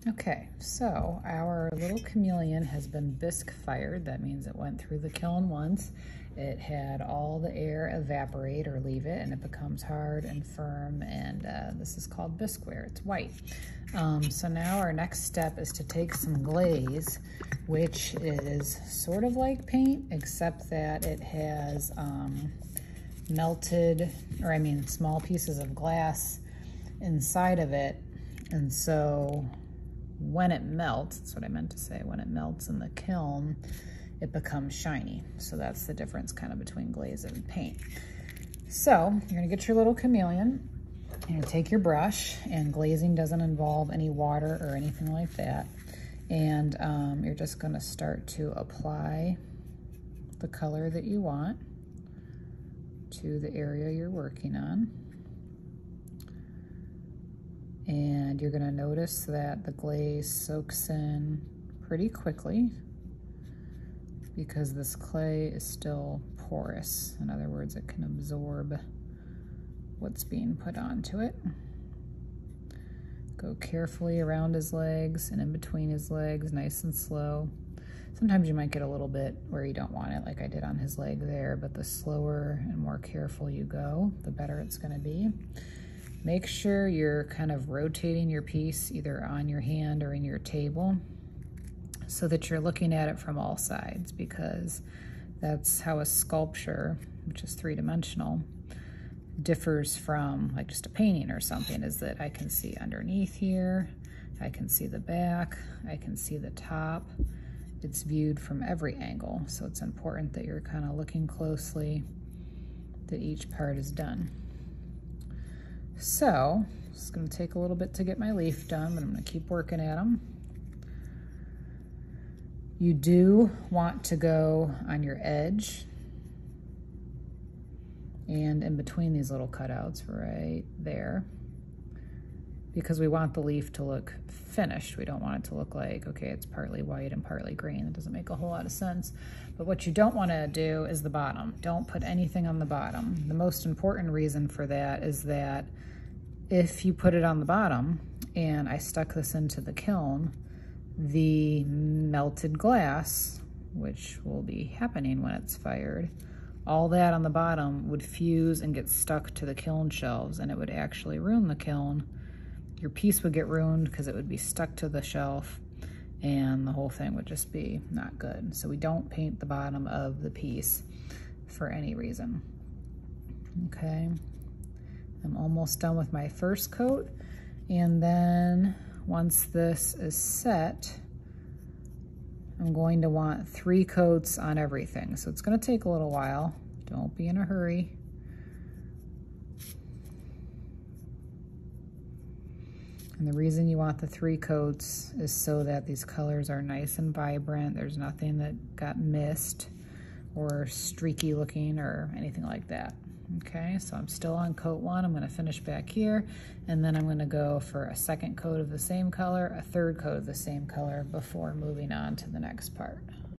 Okay, so our little chameleon has been bisque fired. That means it went through the kiln once. It had all the air evaporate or leave it, and it becomes hard and firm, and this is called bisqueware. It's white. So now our next step is to take some glaze, which is sort of like paint, except that it has small pieces of glass inside of it, and so when it melts, that's what I meant to say, when it melts in the kiln, it becomes shiny. So that's the difference kind of between glaze and paint. So you're gonna get your little chameleon, you're gonna take your brush, and glazing doesn't involve any water or anything like that. And you're just gonna start to apply the color that you want to the area you're working on. And you're gonna notice that the glaze soaks in pretty quickly because this clay is still porous. In other words, it can absorb what's being put onto it. Go carefully around his legs and in between his legs, nice and slow. Sometimes you might get a little bit where you don't want it, like I did on his leg there, but the slower and more careful you go, the better it's gonna be. Make sure you're kind of rotating your piece either on your hand or in your table so that you're looking at it from all sides, because that's how a sculpture, which is three-dimensional, differs from like just a painting or something, is that I can see underneath here, I can see the back, I can see the top. It's viewed from every angle, so it's important that you're kind of looking closely that each part is done. So, it's gonna take a little bit to get my leaf done, but I'm gonna keep working at them. You do want to go on your edge and in between these little cutouts right there, because we want the leaf to look finished. We don't want it to look like, okay, it's partly white and partly green. That doesn't make a whole lot of sense. But what you don't want to do is the bottom. Don't put anything on the bottom. The most important reason for that is that if you put it on the bottom, and I stuck this into the kiln, the melted glass, which will be happening when it's fired, all that on the bottom would fuse and get stuck to the kiln shelves, and it would actually ruin the kiln. Your piece would get ruined because it would be stuck to the shelf, and the whole thing would just be not good. So we don't paint the bottom of the piece for any reason. Okay, I'm almost done with my first coat, and then once this is set, I'm going to want 3 coats on everything. So it's gonna take a little while. Don't be in a hurry. And the reason you want the 3 coats is so that these colors are nice and vibrant. There's nothing that got missed or streaky looking or anything like that. Okay, so I'm still on coat 1. I'm gonna finish back here, and then I'm gonna go for a second coat of the same color, a third coat of the same color before moving on to the next part.